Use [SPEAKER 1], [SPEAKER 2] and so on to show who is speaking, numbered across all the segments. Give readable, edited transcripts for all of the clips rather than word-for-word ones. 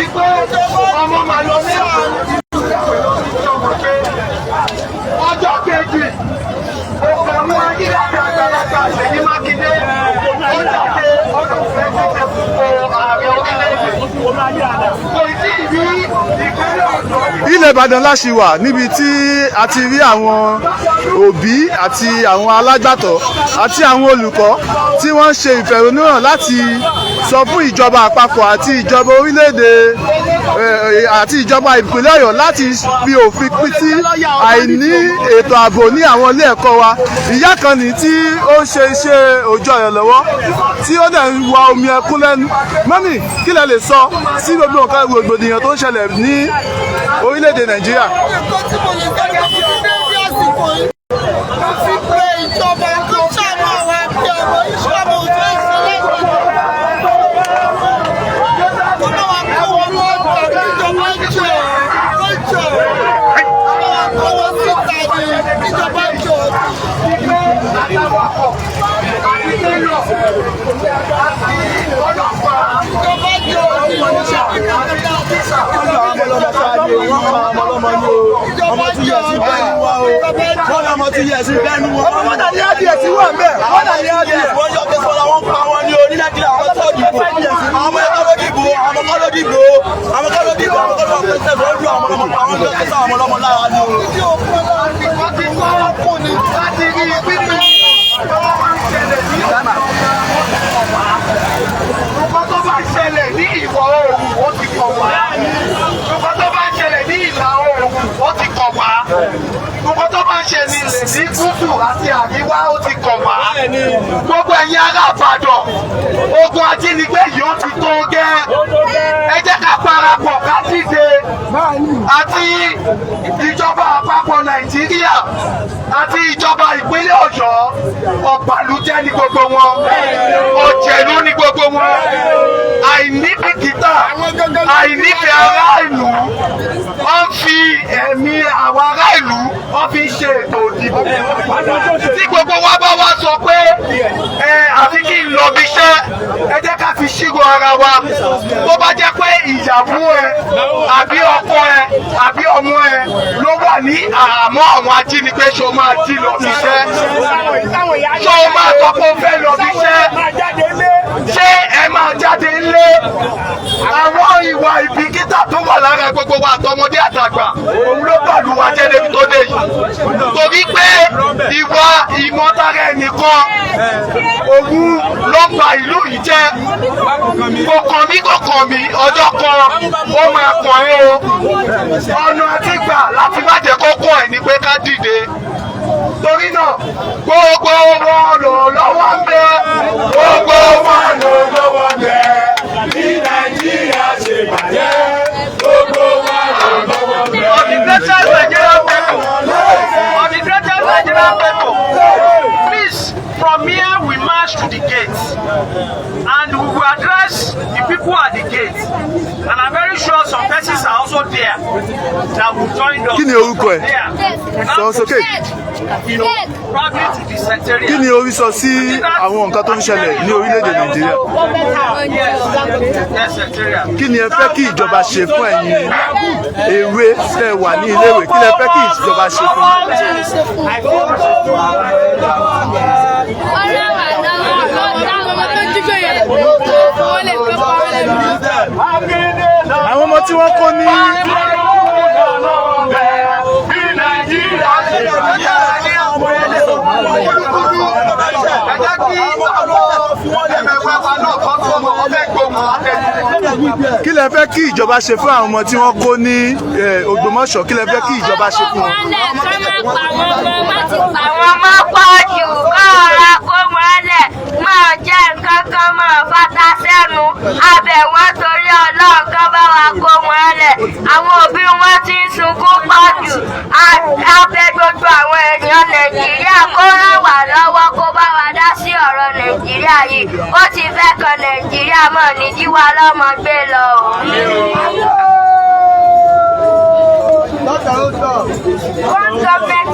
[SPEAKER 1] wípé ọmọ màlúù ní ọjọ́ kejì òkè mú akíláàbí àgbàlagbà Ṣèyí Mákindé ó jáde ọdún fẹ́ títẹ̀ fún ààrẹ orílẹ̀-èdè kò tí ì rí ìpínlẹ̀ Ọ̀yọ́.
[SPEAKER 2] Ilẹ̀ Ìbàdàn la ṣì wà níbi tí a ti rí àwọn òbí àti àwọn alágbàtọ́ àti àwọn olùkọ́ tí wọ́n ń ṣe ìfẹ̀hónúhàn láti sọ fún ìjọba àpapọ̀ àti ìjọba orílẹ̀-èdè àti ìjọba ìpínlẹ̀ Ọ̀yọ́ láti fi òfin pín sí àìní ètò ààbò ní àwọn ilé ẹ̀kọ́ wa. Ìyá kan ní tí ó ń ṣe iṣẹ́ òòjọ́ rẹ̀ lọ́wọ́ tí ó dẹ̀ ń wa omi ẹkún lẹ́nu. Mọ́mì, kí lẹ lè sọ sí gbogbo nǹkan rògbòdìyàn tó ń ṣẹlẹ̀ ní orílẹ̀-èdè Nàìjíríà?
[SPEAKER 3] ọmọ tí yẹ sí bẹ́ẹ̀ ni wá o wọ́n ọmọ tí yẹ sí bẹ́ẹ̀ ni wọ́n. ọmọ náà ní adìyẹ sí wà mẹ́ wọ́n náà ní adìyẹ. wọ́n yọ pé sọ́la wọn pa wọn ní orí Nàìjíríà àwọn tó dìbò àwọn ẹ̀kọ́ ló dìbò àwọn kọ́ ló dìbò àwọn kọ́ ló dìbò àwọn kọ́ ló dìbò àwọn kọ́ ló dìbò àwọn ọmọ tó kẹsàn àwọn ọmọ lára ni o.
[SPEAKER 1] nǹkan tó bá ṣẹlẹ̀ ní ìwọ̀ oòrùn ó ti kọ̀ wá. nǹkan tó bá ṣẹlẹ̀ ní ìlà oòrùn ó ti kọ̀ wá. nǹkan tó bá ṣẹlẹ̀ ní gúúsù àti àríwá ó ti kọ̀ wá. gbogbo ẹ̀yin ará Ìbàdàn ogun ajínigbé yìí ó ti tó gẹ́. ẹ jẹ́ ká parapọ̀ ká dìde àti ìjọba àpapọ̀ Nàìjíríà àti ìjọba ìpínlẹ̀ Ọ̀yọ́ ọ̀bàlújẹ́ ní gbogbo wọn òjèlú ní gbogbo wọn àìníbìkítà àìnífẹ̀ẹ́ ará ìlú wọ́n fi ẹ̀mí àwọn ará ìlú wọ́n fi ṣe ètò ìdìbò tí gbogbo wa bá wá sọ pé àfi kí n lọ bí iṣẹ́ ẹ jẹ́ ká fi ṣírò ara wa tó bá jẹ́ pé ìyàwó ẹ àbí ọkọ ẹ àbí ọmọ ẹ ló wà ní àhámọ́ àwọn ajínigbé ṣo máa jí lọ bí iṣẹ́ ṣó máa sọ pé ó fẹ́ lọ bí iṣẹ́ ṣé ẹ máa jáde ńlé àwọn ìwà ìbìkítà tó wà lára gbogbo wa àtọmọdé àtàgbà òun ló bàlù wa jẹ́ débi tó dé yìí torí pé ìwà ìmọ̀tara ẹnìkan òun ló ba ìlú yìí jẹ́ kò kàn mí ọjọ́ kan ó máa kàn ẹ́ o ọ̀nà àtìgbà láti má jẹ́ kó kàn ẹ́ ní pé ká dìde torí náà gbogbo wọn lò lọ́wọ́ ń bẹ gbogbo wọn lò lọ́wọ́ ń bẹ bí Nàìjíríà ṣe bàjẹ́ gbogbo wọn lò lọ́wọ́ ń bẹ. On the greatest Nigerian people, please, from here we march to the gate and we will address the people at the gate and I'm very sure some persons are also there that will join us.
[SPEAKER 2] Kí ni orúkọ ẹ? Sọ sókè. Kí ni orí sọ sí àwọn nǹkan tó ń ṣẹlẹ̀ ní orílẹ̀-èdè Nàìjíríà? Kí ni ẹ fẹ́ kí ìjọba ṣe fún ẹ̀yin èwe tẹ́ wà ní iléèwé? Kí ni ẹ fẹ́ kí ìjọba ṣe fún yín? Àwọn ọmọ tí wọ́n kó ní kí lẹ fẹ́ kí ìjọba ṣe fún àwọn ọmọ tí wọ́n kó ní Ògbómọ̀ṣọ́? Kí lẹ fẹ́ kí ìjọba ṣe fún wọn?
[SPEAKER 4] Àwọn ọmọ pọ̀ jù kọ́ ọ̀rá kó mọ́lẹ̀ máa jẹ́ nǹkan kan máa fata sẹ́nu abẹ̀wọ́n torí Ọlọ́run kan bá wa kó mọ́lẹ̀. Àwọn òbí wọn ti ń sunkún pọ̀ jù. A fẹ́ gbogbo àwọn èèyàn Nàìjíríà kó ràn wá lọ́wọ́ kó bá wa dá sí ọ̀rọ̀ Nàìjíríà yìí. Ó ti fẹ́ kan Nàìjíríà mọ̀ ní jíwá lọ́mọ gbé lọ. One government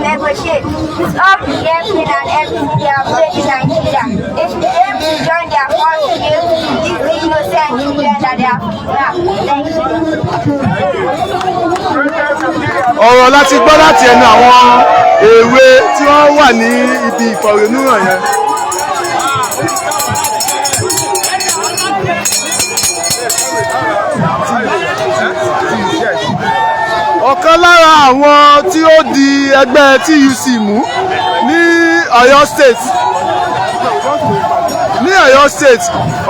[SPEAKER 4] negotiate with all the airmen and everything they have played in Nigeria. If they aim to join their forces, this innocent send children that they are
[SPEAKER 2] ọ̀rọ̀ láti gbọ́ láti ẹnu àwọn èwe tí wọ́n wà ní ibi ìfọ̀rọ̀núhàn yẹn. ọ̀kan lára àwọn tí ó di ẹgbẹ́ TUC mú ní Ọ̀yọ́ State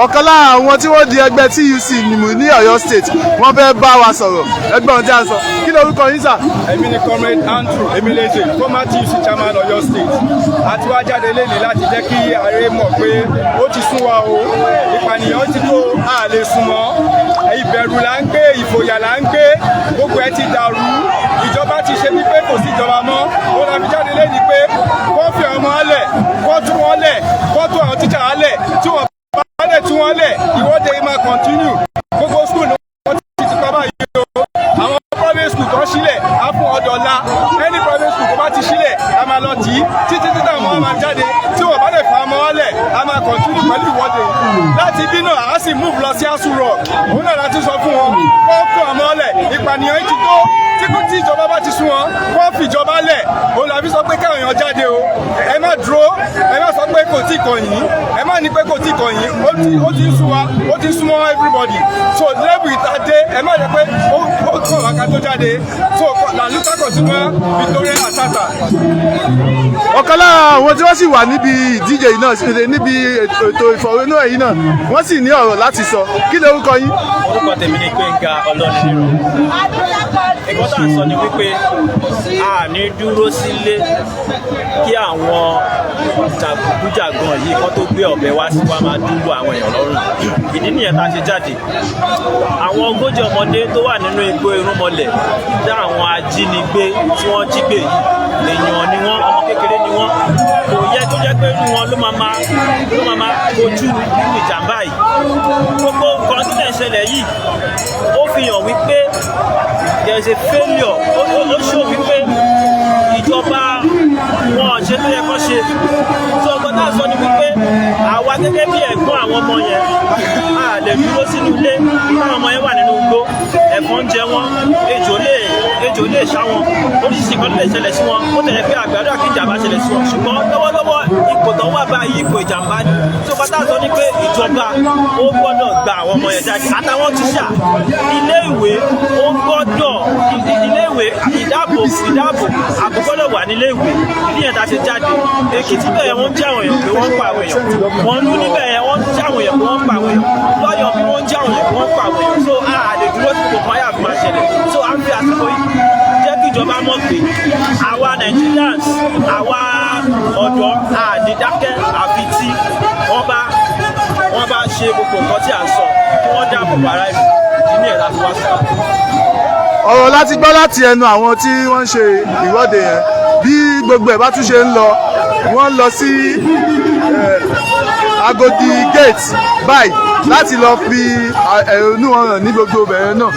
[SPEAKER 2] ọ̀kan lára àwọn tí wọ́n di ẹgbẹ́ TUC mú ní Ọ̀yọ́ State wọ́n fẹ́ bá wa sọ̀rọ̀ ẹgbẹ́ ohun tí a sọ kí ló orúkọ yín sà.
[SPEAKER 5] èmi ni comrade Andrew Emileze former TUC chairman Ọ̀yọ́ State àti wá jáde lẹ́nìí láti jẹ́ kí ààrẹ mọ̀ pé ó ti sún wa o ìpànìyàn ti tó a lè sún mọ́ ìbẹ̀rù là ń gbé ìfòyà là ń gbé gbogbo ẹ ti dàrú ìjọba ti ṣe wípé kò sí ìjọba mọ́ ó la fi jáde lẹ́nìí pé wọ́n fi ọmọ alẹ̀ wọ́n tú wọn lẹ̀ wọ́n tú àwọn tíṣà alẹ̀ tí wọ́n bá lẹ̀ tú wọn lẹ̀ ìwọ́de máa continue gbogbo school ni wọ́n ti pa báyìí o àwọn private school tó ń sílẹ̀ á fún $1 any private school tó bá ti sílẹ̀ a máa lọ tì í títí títí àwọn ọmọ máa jáde tí wọ́n bá lè fa ọmọ alẹ̀ a máa continue pẹ̀lú ìwọ́de láti bí náà a sì move lọ sí Asu Rock òun náà láti sọ fún wọn wọ́n kó ọmọ alẹ̀ ìpànìyàn yìí ti tó tí ìjọba bá ti sún wọn wọ́n fìjọba lẹ̀ òun làbí sọ pé káwọn èèyàn jáde o ẹ má dúró ẹ má sọ pé kò tí kàn yín ẹ má ní pé kò tí kàn yín ó ti ń sún wa ó ti ń sún mọ́ everybody so level ìtàdé ẹ má jẹ́ pé ó kàn wá ká tó jáde so làlúkà consumer Victoria Asata.
[SPEAKER 2] ọ̀kan lára àwọn tí wọ́n sì wà níbi ìdíje yìí náà níbi ètò ìfọ̀rọ̀núhàn yìí náà wọ́n sì ní ọ̀rọ̀ láti sọ kí ló orúkọ yín.
[SPEAKER 6] orúkọ tèmi ni Gbénga Ọlọ́runníran. ẹ̀kọ́ tá à ń sọ ni wípé a ní dúró sílé kí àwọn jàgùdàgàn yìí kó tó gbé ọ̀bẹ wá sí wa máa dúró àwọn èèyàn lọ́rùn. ìdí nìyẹn tá a ṣe jáde. àwọn 40 ọmọdé tó wà nínú igbó irúnmọlẹ̀ dá àwọn ajínigbé tí wọ́n jí gbé èèyàn ni wọ́n ọmọ kékeré ni wọ́n kò yẹ tó jẹ́ pé inú wọn ló máa kojú nínú ìjàmbá yìí. gbogbo nǹkan tí lè ṣẹlẹ̀ yìí ó fi hàn wípé there is a failure ó ṣó wípé ìjọba wọn ṣe tó yẹ kó ṣe tó ọgbọ́n náà sọ ni wípé àwa gẹ́gẹ́ bí ẹ̀gbọ́n àwọn ọmọ yẹn a lè dúró sínú ilé táwọn ọmọ yẹn wà nínú igbó ẹ̀fọn ń jẹ wọ́n ejò lè ṣá wọn oríṣiríṣi kan lè ṣẹlẹ̀ sí wọn ó tẹ̀lé pé àgbàdo àkí ìjàmbá ṣẹlẹ̀ sí wọn ṣùgbọ́n lọ́wọ́lọ́wọ́ ipò tó wà báyìí ipò ìjàmbá ni tó bá tá a sọ ni pé ìjọba ó gbọ́dọ̀ gba àwọn ọmọ yẹn jáde àtàwọn tíṣà ilé ìwé ó gbọ́dọ̀ ilé ìwé ìdáàbò àbò gbọ́dọ̀ wà nílé ìwé ìdíyẹn tá a ṣe jáde Èkìtì bẹ́ẹ̀ wọ́n jẹ́ àwọn èèyàn pé wọ́n ń pa àwọn èèyàn wọ́n lù níbẹ̀ yẹn wọ́n jẹ́ àwọn èèyàn pé wọ́n ń pa àwọn èèyàn lọ́yọ̀ bí wọ́n jẹ́ àwọn èèyàn pé wọ́n ń pa àwọn èèyàn so a lè dúró sí gbogbo ayé àfi máa ṣẹlẹ̀ so à ń fi àsìkò yìí jẹ́ kí ìjọba mọ̀ pé àwa Nigerians àwa ọ̀dọ́ àdídákẹ́ àfi tí wọ́n bá ṣe gbogbo nǹkan tí à ń sọ kí wọ́n dáàbò bo ara ìlú ìdí ní ẹ̀dá fún wa sọ.
[SPEAKER 2] ọ̀rọ̀ láti gbọ́ láti ẹnu àwọn tí wọ́n ń ṣe ìwọ́de yẹn bí gbogbo ẹ̀ bá tún ṣe ń lọ wọ́n lọ sí Agodi gate báyìí láti lọ fi ẹ̀hónú wọn hàn ní gbogbo bẹ̀rẹ̀ náà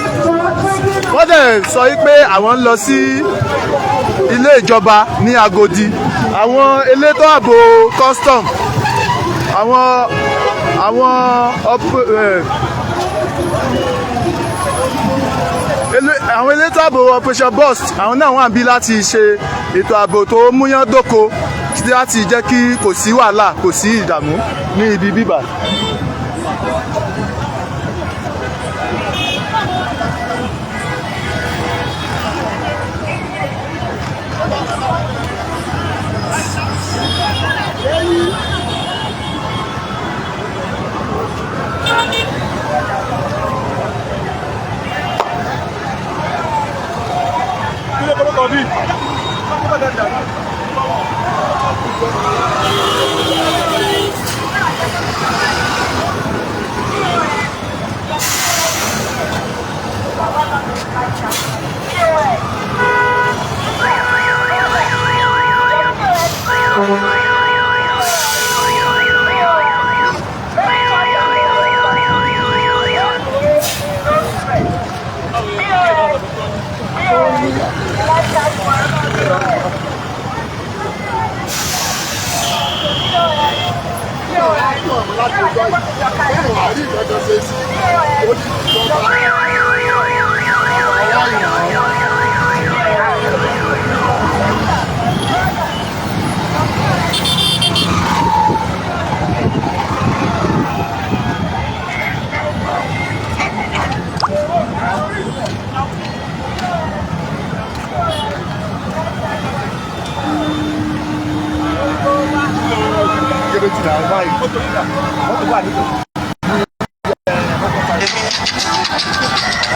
[SPEAKER 2] wọ́n dẹ̀ sọ pé àwọn ń lọ sí ilé ìjọba ní Agodi àwọn elétò ààbò custom àwọn elétò ààbò operation burst àwọn náà wà bí láti ṣe ètò ààbò tó múyán dóko láti jẹ́ kí kò sí wàhálà kò sí ìdààmú ní ibi bíbà.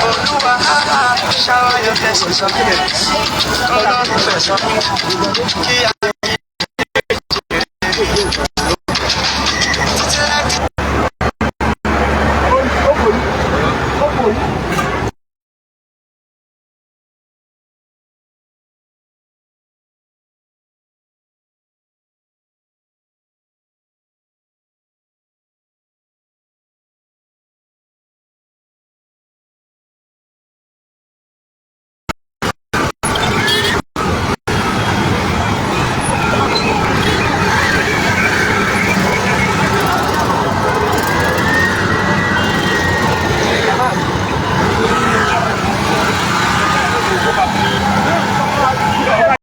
[SPEAKER 1] Olúwa shower your blessings on me. Ọlọ́run fẹ̀sọ̀ kí